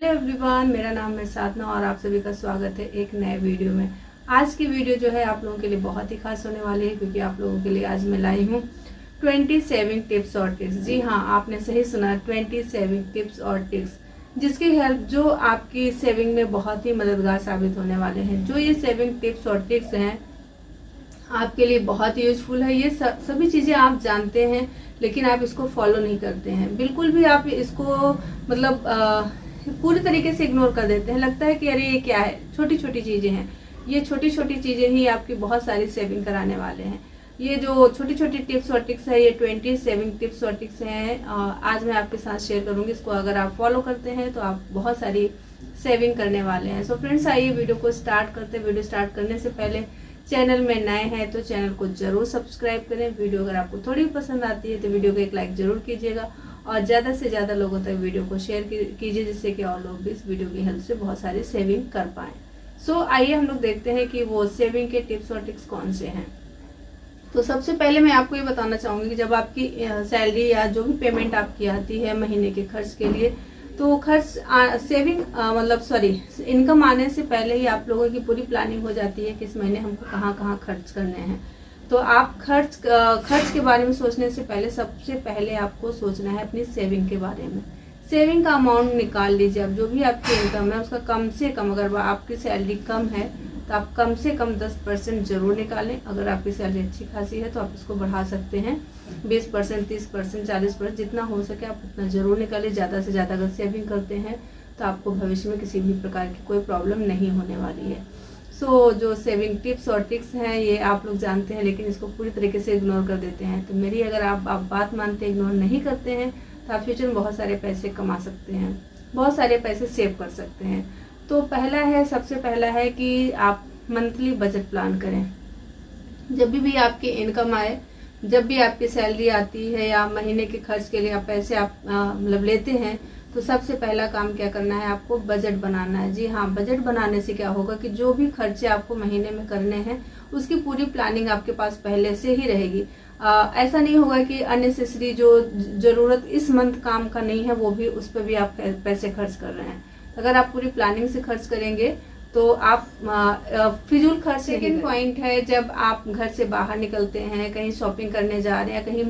Hello everyone, मेरा नाम है साधना और आप सभी का स्वागत है एक नए वीडियो में। आज की वीडियो जो है आप लोगों के लिए बहुत ही खास होने वाली है, क्योंकि आप लोगों के लिए आज मैं लाई हूँ 20 सेविंग टिप्स और ट्रिक्स। जी हाँ, आपने सही सुना, 20 सेविंग टिप्स और ट्रिक्स, जिसकी हेल्प जो आपकी सेविंग में बहुत ही मददगार साबित होने वाले हैं। जो ये सेविंग टिप्स और ट्रिक्स हैं आपके लिए बहुत यूजफुल है। ये सभी चीज़ें आप जानते हैं, लेकिन आप इसको फॉलो नहीं करते हैं। बिल्कुल भी आप इसको पूरी तरीके से इग्नोर कर देते हैं। लगता है कि अरे ये क्या है, छोटी छोटी चीज़ें हैं। ये छोटी छोटी चीज़ें ही आपकी बहुत सारी सेविंग कराने वाले हैं। ये जो छोटी छोटी टिप्स और ट्रिक्स है, ये 20 सेविंग टिप्स और ट्रिक्स हैं। आज मैं आपके साथ शेयर करूंगी। इसको अगर आप फॉलो करते हैं तो आप बहुत सारी सेविंग करने वाले हैं। सो फ्रेंड्स, आइए वीडियो को स्टार्ट करते हैं। वीडियो स्टार्ट करने से पहले चैनल में नए हैं तो चैनल को जरूर सब्सक्राइब करें। वीडियो अगर आपको थोड़ी पसंद आती है तो वीडियो को एक लाइक जरूर कीजिएगा और ज़्यादा से ज़्यादा लोगों तक वीडियो को शेयर कीजिए, जिससे कि और लोग भी इस वीडियो की हेल्प से बहुत सारी सेविंग कर पाएँ। सो आइए हम लोग देखते हैं कि वो सेविंग के टिप्स और ट्रिक्स कौन से हैं। तो सबसे पहले मैं आपको ये बताना चाहूँगी कि जब आपकी सैलरी या जो भी पेमेंट आपकी आती है महीने के खर्च के लिए, तो इनकम आने से ही आप लोगों की पूरी प्लानिंग हो जाती है कि इस महीने हमको कहाँ कहाँ खर्च करने हैं। तो आप खर्च के बारे में सोचने से पहले सबसे पहले आपको सोचना है अपनी सेविंग के बारे में। सेविंग का अमाउंट निकाल लीजिए। अब जो भी आपकी इनकम है उसका कम से कम, अगर आपकी सैलरी कम है तो आप कम से कम 10% जरूर निकालें। अगर आपकी सैलरी अच्छी खासी है तो आप इसको बढ़ा सकते हैं 20%, 30%, 40%, जितना हो सके आप उतना जरूर निकालें। ज़्यादा से ज़्यादा अगर सेविंग करते हैं तो आपको भविष्य में किसी भी प्रकार की कोई प्रॉब्लम नहीं होने वाली है। सो जो सेविंग टिप्स और ट्रिक्स हैं ये आप लोग जानते हैं, लेकिन इसको पूरी तरीके से इग्नोर कर देते हैं। तो मेरी अगर आप बात मानते हैं, इग्नोर नहीं करते हैं, तो आप फ्यूचर में बहुत सारे पैसे कमा सकते हैं, बहुत सारे पैसे सेव कर सकते हैं। तो सबसे पहला है कि आप मंथली बजट प्लान करें। जब भी आपकी इनकम आए, जब भी आपकी सैलरी आती है या महीने के खर्च के लिए आप पैसे लेते हैं, तो सबसे पहला काम क्या करना है, आपको बजट बनाना है। जी हाँ, बजट बनाने से क्या होगा कि जो भी खर्चे आपको महीने में करने हैं उसकी पूरी प्लानिंग आपके पास पहले से ही रहेगी। ऐसा नहीं होगा कि अननेसेसरी जो जरूरत इस मंथ काम का नहीं है वो भी, उस पर भी आप पैसे खर्च कर रहे हैं। अगर आप पूरी प्लानिंग से खर्च करेंगे तो आप फिजूल खर्च। सेकेंड पॉइंट है, जब आप घर से बाहर निकलते हैं, कहीं शॉपिंग करने जा रहे हैं, कहीं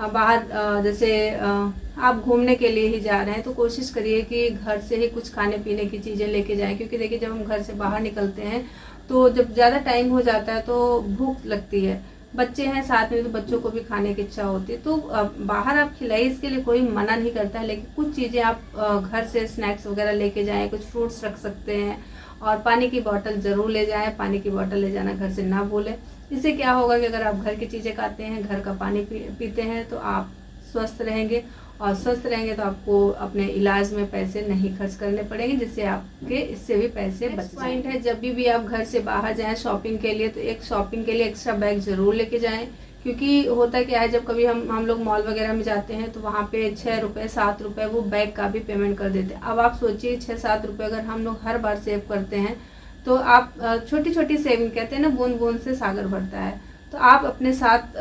बाहर जैसे आप घूमने के लिए ही जा रहे हैं, तो कोशिश करिए कि घर से ही कुछ खाने पीने की चीज़ें लेके जाएं। क्योंकि देखिए, जब हम घर से बाहर निकलते हैं तो जब ज़्यादा टाइम हो जाता है तो भूख लगती है। बच्चे हैं साथ में तो बच्चों को भी खाने की इच्छा होती है। तो बाहर आप खिलाइए, इसके लिए कोई मना नहीं करता है, लेकिन कुछ चीज़ें आप घर से स्नैक्स वगैरह लेके जाएं, कुछ फ्रूट्स रख सकते हैं और पानी की बोतल जरूर ले जाएं। पानी की बोतल ले जाना घर से ना भूलें। इससे क्या होगा कि अगर आप घर की चीज़ें खाते हैं, घर का पानी पीते हैं, तो आप स्वस्थ रहेंगे, और स्वस्थ रहेंगे तो आपको अपने इलाज में पैसे नहीं खर्च करने पड़ेंगे, जिससे आपके इससे भी पैसे बच जाएंगे। पॉइंट है, जब भी आप घर से बाहर जाएं शॉपिंग के लिए, तो एक शॉपिंग के लिए एक्स्ट्रा बैग जरूर लेके जाएं। क्योंकि होता क्या है, जब कभी हम लोग मॉल वगैरह में जाते हैं तो वहाँ पे 6 रुपये 7 रुपये वो बैग का भी पेमेंट कर देते हैं। अब आप सोचिए 6-7 रुपये अगर हम लोग हर बार सेव करते हैं तो आप छोटी छोटी सेविंग, कहते हैं ना, बूंद बूंद से सागर भरता है। तो आप अपने साथ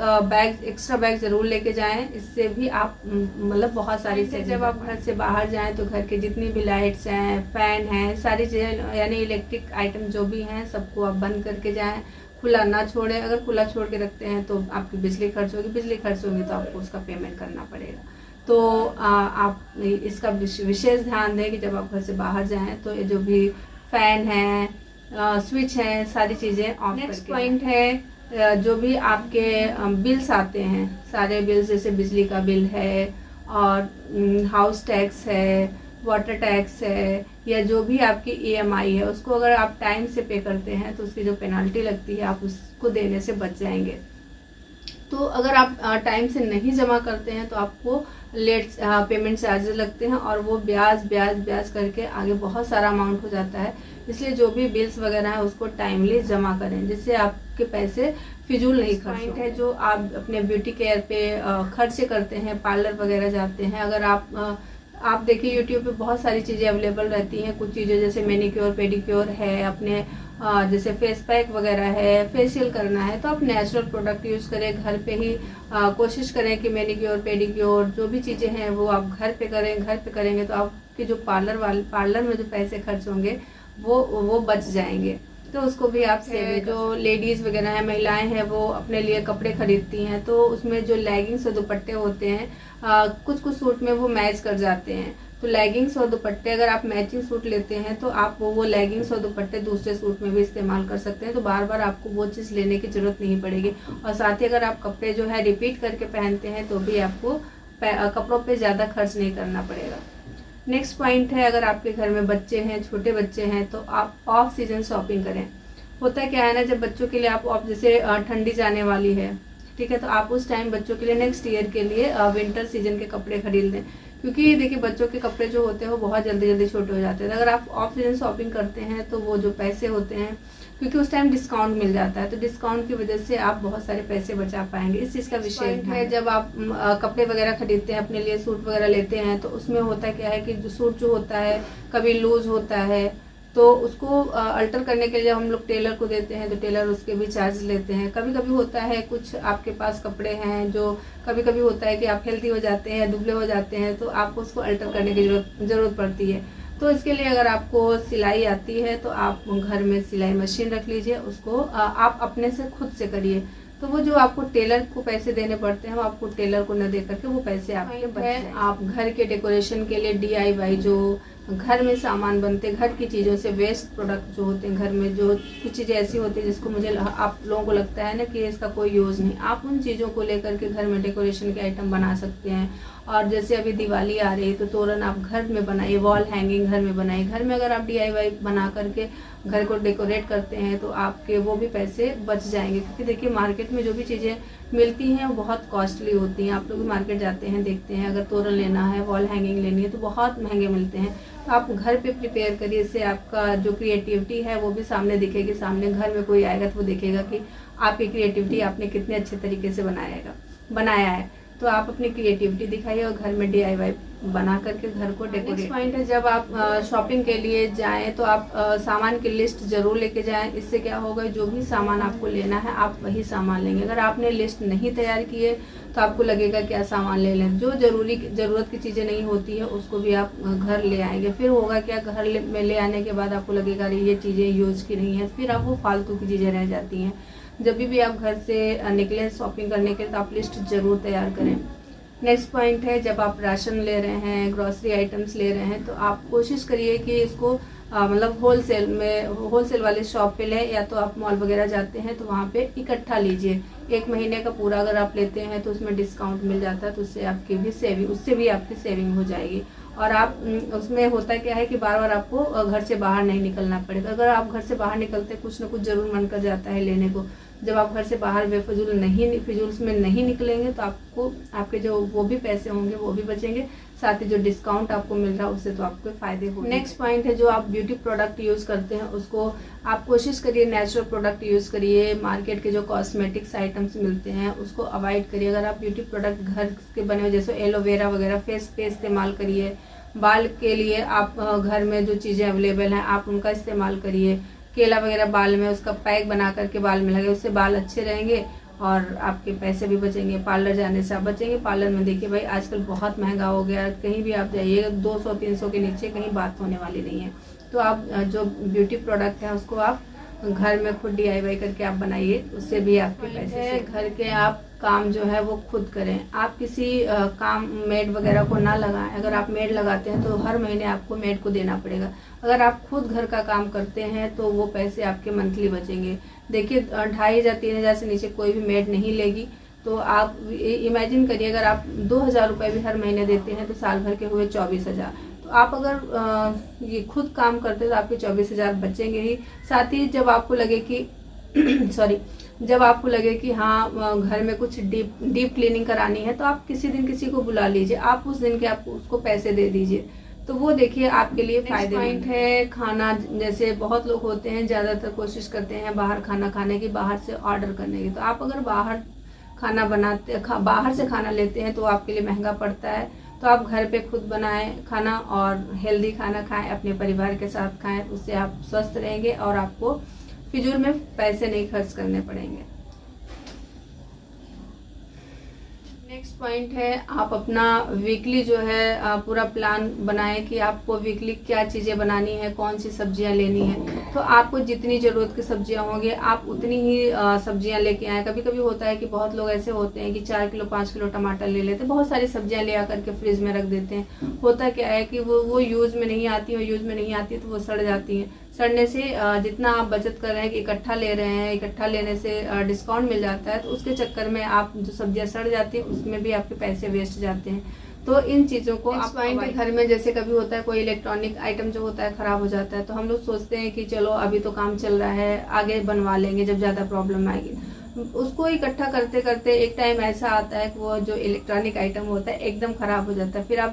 एक्स्ट्रा बैग जरूर लेके जाएं। इससे भी आप बहुत सारी सेविंग। जब आप घर से बाहर जाएं तो घर के जितनी भी लाइट्स हैं, फैन हैं, सारी चीज़ें यानी इलेक्ट्रिक आइटम जो भी हैं सबको आप बंद करके जाएं, खुला ना छोड़ें। अगर खुला छोड़ के रखते हैं तो आपकी बिजली खर्च होगी तो आपको उसका पेमेंट करना पड़ेगा। तो आप इसका विशेष ध्यान दें कि जब आप घर से बाहर जाएं तो ये जो भी फैन है, स्विच है, सारी चीज़ें ऑफ। नेक्स्ट पॉइंट है, जो भी आपके बिल्स आते हैं, सारे बिल्स, जैसे बिजली का बिल है और हाउस टैक्स है, वाटर टैक्स है, या जो भी आपकी EMI है, उसको अगर आप टाइम से पे करते हैं तो उसकी जो पेनल्टी लगती है आप उसको देने से बच जाएंगे। तो अगर आप टाइम से नहीं जमा करते हैं तो आपको लेट पेमेंट चार्जेस लगते हैं, और वो ब्याज ब्याज ब्याज करके आगे बहुत सारा अमाउंट हो जाता है। इसलिए जो भी बिल्स वगैरह है उसको टाइमली जमा करें, जिससे आपके पैसे फिजूल नहीं खर्च है। जो आप अपने ब्यूटी केयर पे खर्च करते हैं, पार्लर वगैरह जाते हैं, अगर आप आप देखिए यूट्यूब पे बहुत सारी चीज़ें अवेलेबल रहती हैं। कुछ चीज़ें जैसे मैनिक्योर पेडिक्योर है, अपने जैसे फेस पैक वगैरह है, फेशियल करना है, तो आप नेचुरल प्रोडक्ट यूज़ करें। घर पे ही कोशिश करें कि मैनिक्योर पेडिक्योर जो भी चीज़ें हैं वो आप घर पे करें। घर पे करेंगे तो आपके जो पार्लर में जो पैसे खर्च होंगे वो बच जाएंगे। तो उसको भी आप सेव। जो लेडीज़ वगैरह हैं, महिलाएं हैं, वो अपने लिए कपड़े खरीदती हैं, तो उसमें जो लेगिंग्स और दुपट्टे होते हैं कुछ कुछ सूट में वो मैच कर जाते हैं। तो लेगिंग्स और दुपट्टे अगर आप मैचिंग सूट लेते हैं तो आप वो लेगिंग्स और दुपट्टे दूसरे सूट में भी इस्तेमाल कर सकते हैं। तो बार बार आपको वो चीज़ लेने की जरूरत नहीं पड़ेगी। और साथ ही अगर आप कपड़े जो है रिपीट करके पहनते हैं तो भी आपको कपड़ों पे ज़्यादा खर्च नहीं करना पड़ेगा। नेक्स्ट पॉइंट है, अगर आपके घर में बच्चे हैं, छोटे बच्चे हैं, तो आप ऑफ सीजन शॉपिंग करें। होता क्या है ना, जब बच्चों के लिए आप ऑफ, जैसे ठंडी जाने वाली है, ठीक है, तो आप उस टाइम बच्चों के लिए नेक्स्ट ईयर के लिए विंटर सीजन के कपड़े खरीद लें। क्योंकि देखिए बच्चों के कपड़े जो होते हैं वो बहुत जल्दी जल्दी छोटे हो जाते हैं। अगर आप ऑफ सीजन शॉपिंग करते हैं तो वो जो पैसे होते हैं, क्योंकि उस टाइम डिस्काउंट मिल जाता है, तो डिस्काउंट की वजह से आप बहुत सारे पैसे बचा पाएंगे। इस चीज़ का विषय है, जब आप कपड़े वगैरह खरीदते हैं अपने लिए, सूट वगैरह लेते हैं, तो उसमें होता क्या है कि जो सूट जो होता है कभी लूज होता है, तो उसको अल्टर करने के लिए जब हम लोग टेलर को देते हैं तो टेलर उसके भी चार्ज लेते हैं। कभी कभी होता है कुछ आपके पास कपड़े हैं जो कभी कभी होता है कि आप हेल्दी हो जाते हैं, दुबले हो जाते हैं, तो आपको उसको अल्टर करने की जरूरत पड़ती है। तो इसके लिए अगर आपको सिलाई आती है तो आप घर में सिलाई मशीन रख लीजिए, उसको आप अपने से खुद से करिए। तो वो जो आपको टेलर को पैसे देने पड़ते हैं वो आपको टेलर को न दे करके वो पैसे आपके बच जाएंगे। आप घर के डेकोरेशन के लिए DIY जो घर में सामान बनते, घर की चीज़ों से वेस्ट प्रोडक्ट जो होते हैं, घर में जो कुछ चीज़ें ऐसी होती है जिसको आप लोगों को लगता है ना कि इसका कोई यूज़ नहीं, आप उन चीज़ों को लेकर के घर में डेकोरेशन के आइटम बना सकते हैं। और जैसे अभी दिवाली आ रही है तो तोरण आप घर में बनाइए, वॉल हैंगिंग घर में बनाइए। घर में अगर आप DIY बना करके घर को डेकोरेट करते हैं तो आपके वो भी पैसे बच जाएंगे। क्योंकि देखिए मार्केट में जो भी चीज़ें मिलती हैं वो बहुत कॉस्टली होती हैं। आप लोग मार्केट जाते हैं, देखते हैं, अगर तोरण लेना है, वॉल हैंगिंग लेनी है तो बहुत महंगे मिलते हैं। तो आप घर पे प्रिपेयर करिए, इससे आपका जो क्रिएटिविटी है वो भी सामने दिखेगी। सामने घर में कोई आएगा तो वो देखेगा कि आपकी क्रिएटिविटी आपने कितने अच्छे तरीके से बनाया है। तो आप अपनी क्रिएटिविटी दिखाइए और घर में DIY बना करके घर को डेकोरेट। नेक्स्ट पॉइंट है, जब आप शॉपिंग के लिए जाएं तो आप सामान की लिस्ट जरूर लेके जाएं। इससे क्या होगा, जो भी सामान आपको लेना है आप वही सामान लेंगे। अगर आपने लिस्ट नहीं तैयार की है तो आपको लगेगा क्या सामान ले लें। जो ज़रूरत की चीज़ें नहीं होती है उसको भी आप घर ले आएंगे। फिर होगा क्या, घर में ले आने के बाद आपको लगेगा अरे ये चीज़ें यूज़ की नहीं है, फिर आप वो फालतू की चीज़ें रह जाती हैं। जब भी आप घर से निकले शॉपिंग करने के लिए तो आप लिस्ट जरूर तैयार करें। नेक्स्ट पॉइंट है, जब आप राशन ले रहे हैं, ग्रॉसरी आइटम्स ले रहे हैं, तो आप कोशिश करिए कि इसको मतलब होलसेल वाले शॉप पे लें, या तो आप मॉल वगैरह जाते हैं तो वहाँ पे इकट्ठा लीजिए। 1 महीने का पूरा अगर आप लेते हैं तो उसमें डिस्काउंट मिल जाता है, तो उससे भी आपकी सेविंग हो जाएगी। और आप उसमें होता क्या है कि बार बार आपको घर से बाहर नहीं निकलना पड़ेगा। अगर आप घर से बाहर निकलते कुछ ना कुछ जरूर मन कर जाता है लेने को। जब आप घर से बाहर फिजूल में नहीं निकलेंगे तो आपको आपके जो वो भी पैसे होंगे वो भी बचेंगे, साथ ही जो डिस्काउंट आपको मिल रहा है उससे तो आपको फायदे होंगे। नेक्स्ट पॉइंट है, जो आप ब्यूटी प्रोडक्ट यूज़ करते हैं उसको आप कोशिश करिए नेचुरल प्रोडक्ट यूज़ करिए। मार्केट के जो कॉस्मेटिक्स आइटम्स मिलते हैं उसको अवॉइड करिए। अगर आप ब्यूटी प्रोडक्ट घर के बने हुए जैसे एलोवेरा वगैरह फेस पे इस्तेमाल करिए। बाल के लिए आप घर में जो चीज़ें अवेलेबल हैं आप उनका इस्तेमाल करिए। केला वगैरह बाल में उसका पैक बना करके बाल में लगे, उससे बाल अच्छे रहेंगे और आपके पैसे भी बचेंगे। पार्लर जाने से आप बचेंगे। पार्लर में देखिए भाई आजकल बहुत महंगा हो गया, कहीं भी आप जाइए 200-300 के नीचे कहीं बात होने वाली नहीं है। तो आप जो ब्यूटी प्रोडक्ट है उसको आप घर में खुद DIY करके आप बनाइए, उससे भी आपके पैसे से घर के आप काम जो है वो खुद करें। आप किसी काम मेड वगैरह को ना लगाएं। अगर आप मेड लगाते हैं तो हर महीने आपको मेड को देना पड़ेगा। अगर आप खुद घर का काम करते हैं तो वो पैसे आपके मंथली बचेंगे। देखिए 2500-3000 से नीचे कोई भी मेड नहीं लेगी। तो आप इमेजिन करिए अगर आप 2000 रुपये भी हर महीने देते हैं तो साल भर के हुए 24,000। तो आप अगर ये खुद काम करते तो आपके 24,000 बचेंगे ही। साथ ही जब आपको लगे कि जब आपको लगे कि हाँ घर में कुछ डीप क्लीनिंग करानी है तो आप किसी दिन किसी को बुला लीजिए। आप उस दिन के आपको उसको पैसे दे दीजिए, तो वो देखिए आपके लिए फायदे पॉइंट है। खाना, जैसे बहुत लोग होते हैं ज़्यादातर कोशिश करते हैं बाहर खाना खाने की, बाहर से ऑर्डर करने की। तो आप अगर बाहर से खाना लेते हैं तो आपके लिए महंगा पड़ता है। तो आप घर पे खुद बनाएं खाना और हेल्दी खाना खाएं, अपने परिवार के साथ खाएं, उससे आप स्वस्थ रहेंगे और आपको फिजूल में पैसे नहीं खर्च करने पड़ेंगे। नेक्स्ट पॉइंट है, आप अपना वीकली जो है पूरा प्लान बनाएं कि आपको वीकली क्या चीज़ें बनानी है, कौन सी सब्जियां लेनी है। तो आपको जितनी ज़रूरत की सब्जियां होंगी आप उतनी ही सब्जियां लेके आएँ। कभी कभी होता है कि बहुत लोग ऐसे होते हैं कि 4 किलो 5 किलो टमाटर ले लेते हैं, बहुत सारी सब्जियां ले आकर के फ्रिज में रख देते हैं। होता क्या है कि वो यूज़ में नहीं आती, और यूज़ में नहीं आती तो वो सड़ जाती हैं। सड़ने से जितना आप बचत कर रहे हैं कि इकट्ठा ले रहे हैं, इकट्ठा लेने से डिस्काउंट मिल जाता है, तो उसके चक्कर में आप जो सब्जियां सड़ जाती हैं उसमें भी आपके पैसे वेस्ट जाते हैं। तो इन चीज़ों को आप घर में, जैसे कभी होता है कोई इलेक्ट्रॉनिक आइटम जो होता है ख़राब हो जाता है, तो हम लोग सोचते हैं कि चलो अभी तो काम चल रहा है, आगे बनवा लेंगे जब ज़्यादा प्रॉब्लम आएगी। उसको इकट्ठा करते करते एक टाइम ऐसा आता है कि वो जो इलेक्ट्रॉनिक आइटम होता है एकदम ख़राब हो जाता है। फिर आप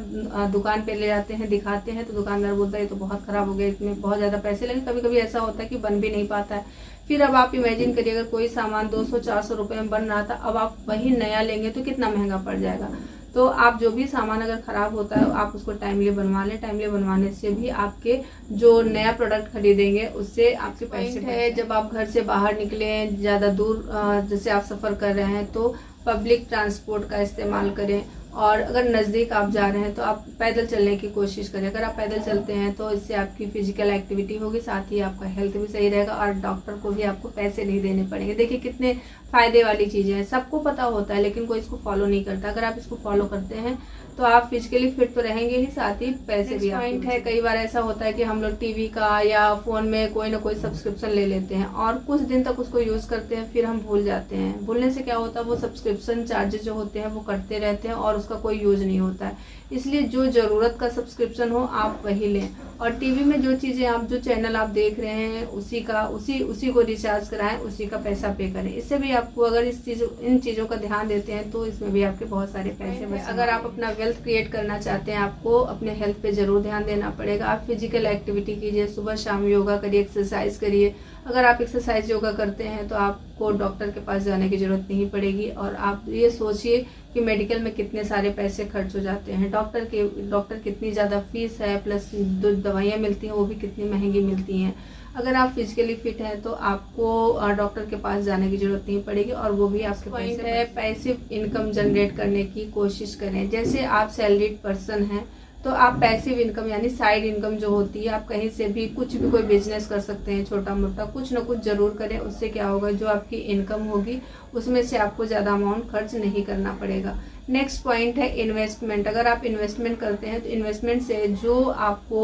दुकान पे ले जाते हैं, दिखाते हैं, तो दुकानदार बोलता है ये तो बहुत ख़राब हो गया, इसमें बहुत ज़्यादा पैसे लगे। कभी कभी ऐसा होता है कि बन भी नहीं पाता है। फिर अब आप इमेजिन करिए, अगर कोई सामान 200-400 रुपये में बन रहा था, अब आप वही नया लेंगे तो कितना महंगा पड़ जाएगा। तो आप जो भी सामान अगर ख़राब होता है आप उसको टाइमली बनवा लें। टाइमली बनवाने से भी आपके जो नया प्रोडक्ट खरीदेंगे उससे आपके पैसे है। जब आप घर से बाहर निकलें, ज़्यादा दूर जैसे आप सफ़र कर रहे हैं, तो पब्लिक ट्रांसपोर्ट का इस्तेमाल करें। और अगर नज़दीक आप जा रहे हैं तो आप पैदल चलने की कोशिश करें। अगर आप पैदल चलते हैं तो इससे आपकी फिजिकल एक्टिविटी होगी, साथ ही आपका हेल्थ भी सही रहेगा, और डॉक्टर को भी आपको पैसे नहीं देने पड़ेंगे। देखिए कितने फ़ायदे वाली चीज़ें हैं, सबको पता होता है लेकिन कोई इसको फॉलो नहीं करता। अगर आप इसको फॉलो करते हैं तो आप फिजिकली फिट तो रहेंगे ही, साथ ही पैसे भी। पॉइंट है, कई बार ऐसा होता है कि हम लोग टीवी का या फ़ोन में कोई ना कोई सब्सक्रिप्शन ले लेते हैं और कुछ दिन तक उसको यूज़ करते हैं, फिर हम भूल जाते हैं। भूलने से क्या होता है, वो सब्सक्रिप्शन चार्जेस जो होते हैं वो कटते रहते हैं और उसका कोई यूज़ नहीं होता है। इसलिए जो ज़रूरत का सब्सक्रिप्शन हो आप वही लें, और टीवी में जो चीज़ें आप, जो चैनल आप देख रहे हैं उसी को रिचार्ज कराएं, उसी का पैसा पे करें। इससे भी आपको, अगर इन चीज़ों का ध्यान देते हैं तो इसमें भी आपके बहुत सारे पैसे बचेंगे। अगर आप अपना वेल्थ क्रिएट करना चाहते हैं, आपको अपने हेल्थ पे ज़रूर ध्यान देना पड़ेगा। आप फिजिकल एक्टिविटी कीजिए, सुबह शाम योगा करिए, एक्सरसाइज करिए। अगर आप एक्सरसाइज योगा करते हैं तो आपको डॉक्टर के पास जाने की ज़रूरत नहीं पड़ेगी। और आप ये सोचिए कि मेडिकल में कितने सारे पैसे खर्च हो जाते हैं, डॉक्टर कितनी ज़्यादा फीस है, प्लस जो दवाइयाँ मिलती हैं वो भी कितनी महंगी मिलती हैं। अगर आप फिजिकली फिट हैं तो आपको डॉक्टर के पास जाने की ज़रूरत नहीं पड़ेगी, और वो भी आपके पैसे है। पैसिव इनकम जनरेट करने की कोशिश करें। जैसे आप सैलरीड पर्सन हैं तो आप पैसिव इनकम यानी साइड इनकम जो होती है, आप कहीं से भी कुछ भी कोई बिजनेस कर सकते हैं, छोटा मोटा कुछ ना कुछ जरूर करें। उससे क्या होगा, जो आपकी इनकम होगी उसमें से आपको ज़्यादा अमाउंट खर्च नहीं करना पड़ेगा। नेक्स्ट पॉइंट है इन्वेस्टमेंट। अगर आप इन्वेस्टमेंट करते हैं तो इन्वेस्टमेंट से जो आपको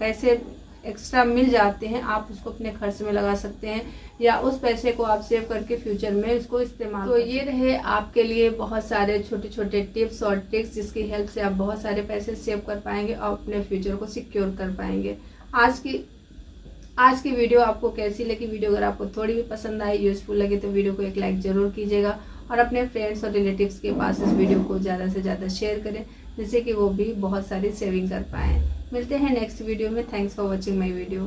पैसे एक्स्ट्रा मिल जाते हैं आप उसको अपने खर्च में लगा सकते हैं, या उस पैसे को आप सेव करके फ्यूचर में उसको इस्तेमाल। तो ये रहे आपके लिए बहुत सारे छोटे छोटे टिप्स और ट्रिक्स जिसकी हेल्प से आप बहुत सारे पैसे सेव कर पाएंगे और अपने फ्यूचर को सिक्योर कर पाएंगे। आज की वीडियो आपको कैसी लगी? वीडियो अगर आपको थोड़ी भी पसंद आई, यूजफुल लगे, तो वीडियो को एक लाइक जरूर कीजिएगा, और अपने फ्रेंड्स और रिलेटिव्स के पास इस वीडियो को ज़्यादा से ज़्यादा शेयर करें, जिससे कि वो भी बहुत सारी सेविंग कर पाएँ। मिलते हैं नेक्स्ट वीडियो में। Thanks for watching my video.